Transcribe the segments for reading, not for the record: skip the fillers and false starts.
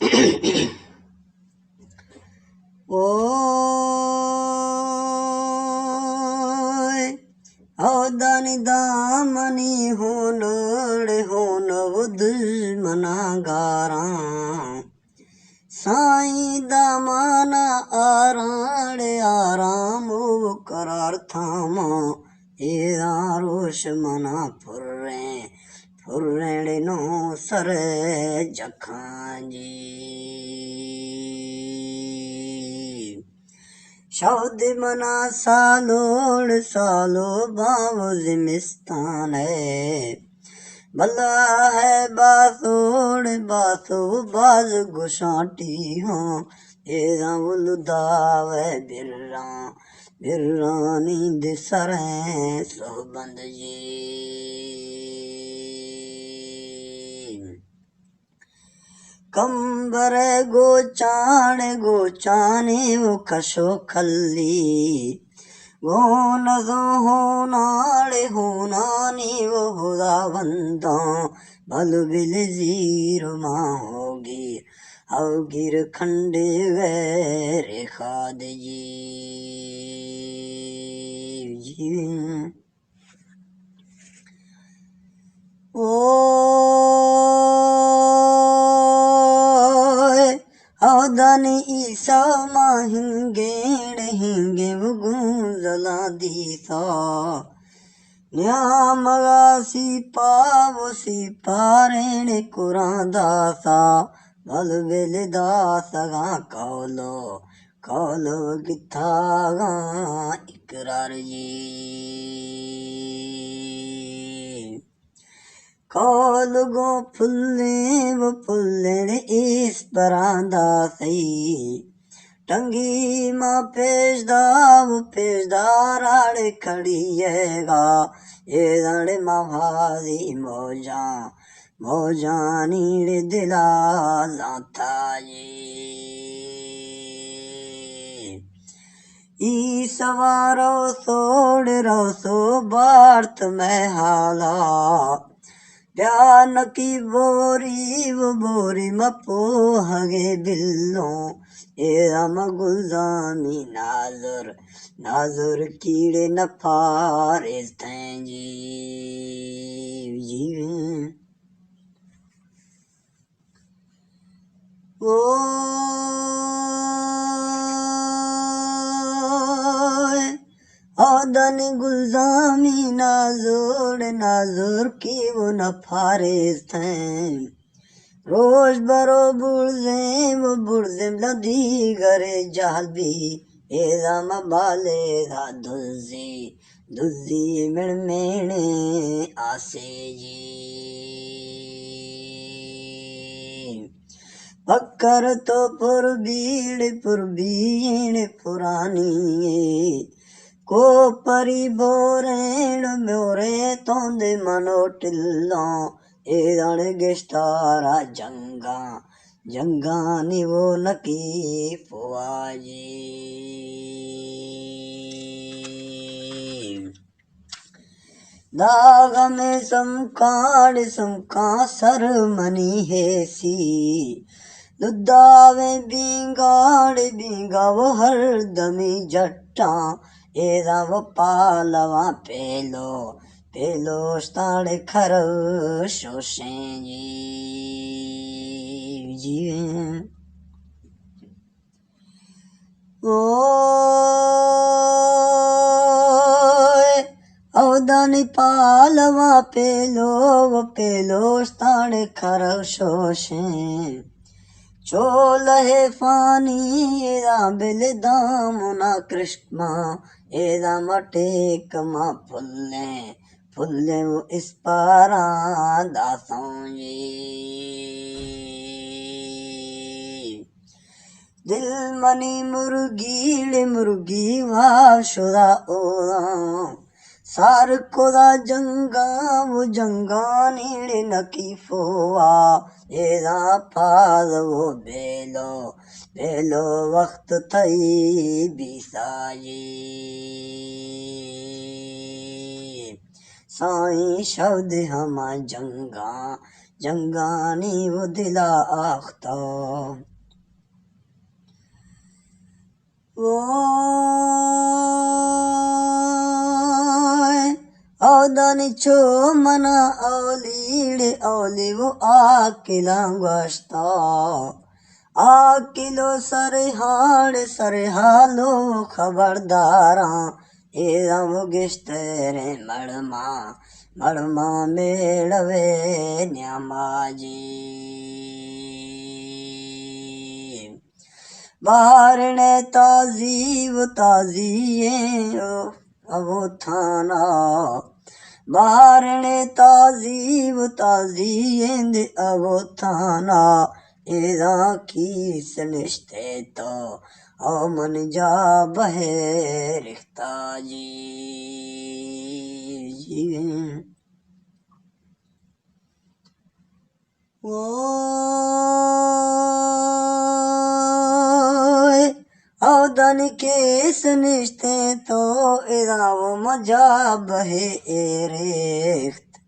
ओय औदानी दामनी होनड़ होनव दुश्मना गारा साईं दामाना आराड़ आराम करार थामा एरा रोश मना फुर्रेण नो सर जखां जी शौद मना सालोड़ सालो बाव जिमिस्तान है भला है बासोड़ बासो बाज गुशाटी हो एरा उलदाव बिर्रा बिर्रानी दिसर सोहबंद जी कंबर गोचाने वो कशो खल्ली गोनजो होनानी वो खुदावंदा भल बिल जीर माँ होगिर खंडे गैर खाद जी औदानी ईसा मां हिंगे गुंजला दीसा न्यामगा सिपारेण कुरां दासा भल बिल दासगा कौलो गिथागा इकरार जी कौल गो फुल्लेण इस परांदा सही टंगी मां पेशदार खड़िएगा ये रण माभारी मौजा नीड़ दिला जाता ये ई सवारो सोड़ रोसो बार्थ में हाला प्यान की बोरी मपो हगे बिल्लो एरा गुलजामी नाजुर कीड़े नफारिस जी ओ औदनी गुलजामी नाजुर की वो नफारिस रोज बरो बुर्जे लदी गरे जालबी एदा मबाले दा दुजी मिणमेणे आसे जी पक्कर तो पुरबीण पुरानी को परी बोरेण म्योरे तोंदे मनो टिल्ला एरण गेस्तारा जंगा निवो नकी फुआजी दाग में समका सर मनी हेसी दुदावे बींगा वो हर दमी जट्टा एदा वो पालवा पेलो स्ताड़े खर शोशे जी ओ औदानी पालवा पेलो स्ताड़े खर शोशे चोलहे फानी एदा बिल दामुना कृष्मा एदा मटेक मा फुल्ले वो इस पारा दासों जी दिल मनी मुर्गी वाह शुदा ओदा सार कोदा जंगा नीड़े नकी फोआ एदा पाल वो बेलो वक्त थई बिसाई साईं शब्द हमा जंगानी वो दिला आख्ता वो औदानी चो मना औलीड़े औली वो आकिला गश्ता आकिलो सरे हालो खबरदारा एदम गिश्तरे मड़मा मेड़वे न्यामाजी बारने ताजिए अबो थाना बारने ताजिए अबो थाना एदा की सनिश्ते तो ओ मन जा बहे रिश्ता जी वो औदन के सनिश्ते तो एदा वो मजा बहे रेख्त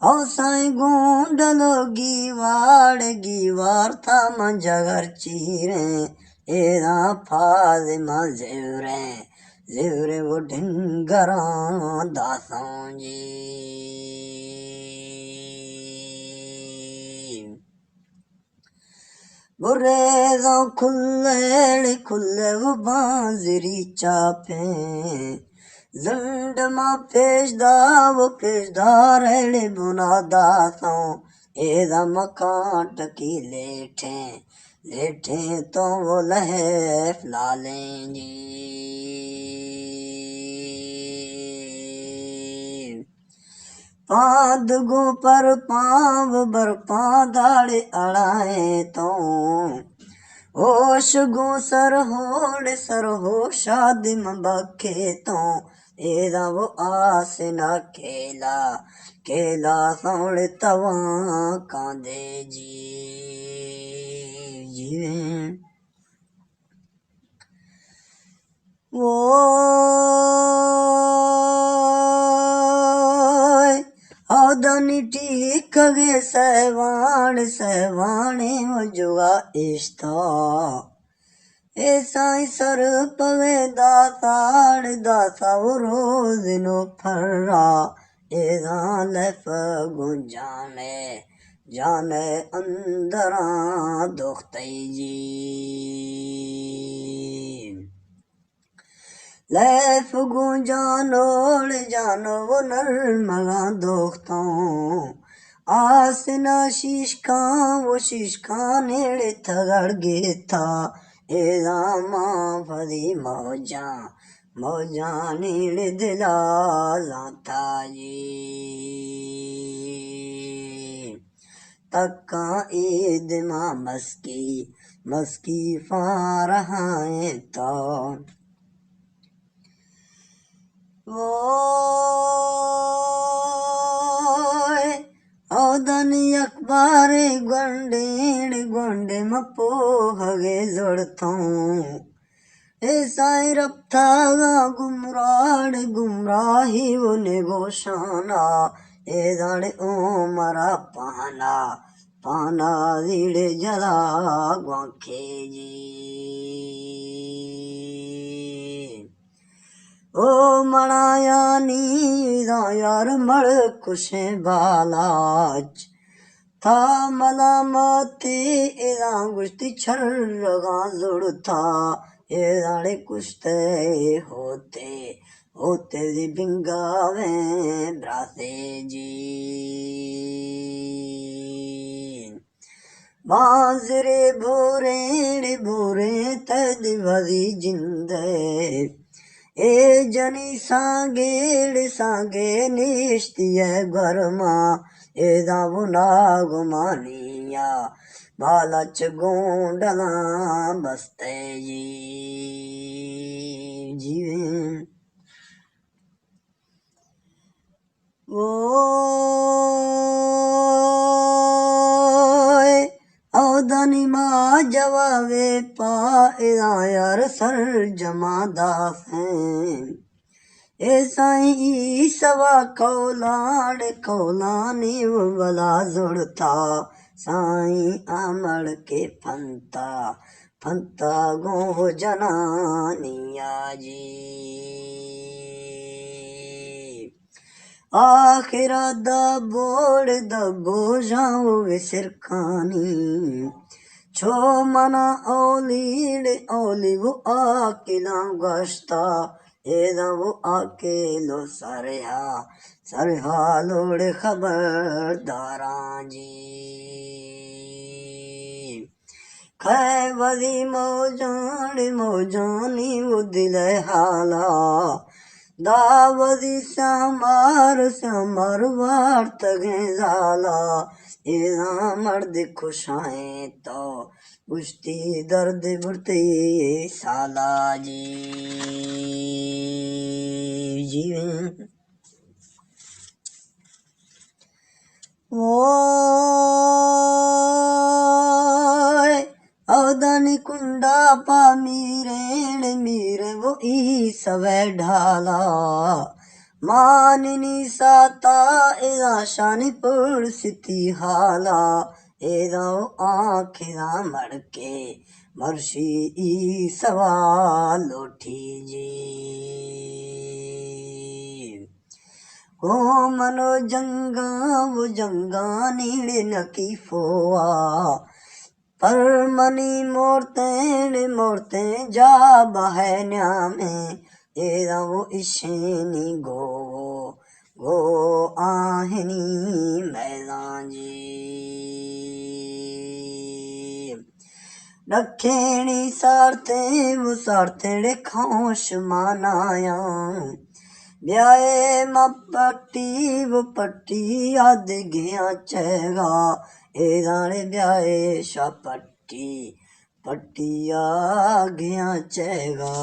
औ साई गुंडलो गीवार था मंजगर चीरे एदा फाजिमा जेवरे वो ढिंगरा दासों जी बुरेदो खुल्ले वो बांजरी चापे जंड मा पेशदार हेड़े बुनादा सो एदा मकाट की लेठे तो वो लहे फलालेंगी पाद गो पर पाव बर दाड़े अड़ाए तो होश गो सर हो शादी में बखे तो एदा वो आस न केला सोड़ तवा कांदे जी वो औदनी ठीक गे सहवाणे हो जुआ इश्ता ऐसा ही सर पवे दासा वो रोज नो फर्रा एदा लफ जाने अंदरा दुखते जी लैफ जानो वो नरमगा दोख्तों आसना शीशका नेड़े थगड़ गे था एदा माँ फदी मौजा नेड़े दिला जाता जी तक्का ईद माँ मस्की फारहाए तो वो औदन अखबार गोंडे मपो हगे जोड़तों ऐसाई रफ्ता गुमराही वो नेगोशाना ए दाड़े ओ मरा पाना दीड़े जला ग्वाखे जी ओ मणाया नीदा यार मड़ कुशे बालाच था मलामती एदा गुश्ती छर्रगा जुड़ता एदाड़े कुश्ते होते दी बिंगावे ब्रासे जी बांजरे भोरे तदी भदी जिंदे ए जनी सांगे निश्तिय गरमा एदा बुना गुमानिया बालच गोंडला बसते जीवे वो औदनी माँ जवावे पा यार सर जमा दाफें ए साईं सवा कौलाड़ कौलानी वो बला जुड़ता साईं आमड़ के फंता फंता गो जनानिया जी आखिरा दा बोड़ दबो जाओ विसरखानी छो मना औलीड़ औली वो आकिला गश्ता एदा वो अकेलो सरहा लोड़ खबरदारा जी खैबरी मौजानी वो दिल हाला दावदी श्यामार वार्त जाला एदा मर्द खुशाए तो उश्ती दर्द बुरती साला जी जीवन अवदानी कुंडा पा मीरे वो ई सवै ढाला माननी साता एदा शानी पुर सिती हाला एदा आखिरा मड़के मर्शी ई सवा लोठी जी हो मनो जंगा नीड़े नकी फोआ पर मनी मोरते जा बहे न्यामे एदा वो इशेनी गो आहनी मैदान जी रखेणी सारते खोश मानाया ब्याए पट्टी याद गया चेगा एदाने ब्याए शा पट्टी आ गया चेगा।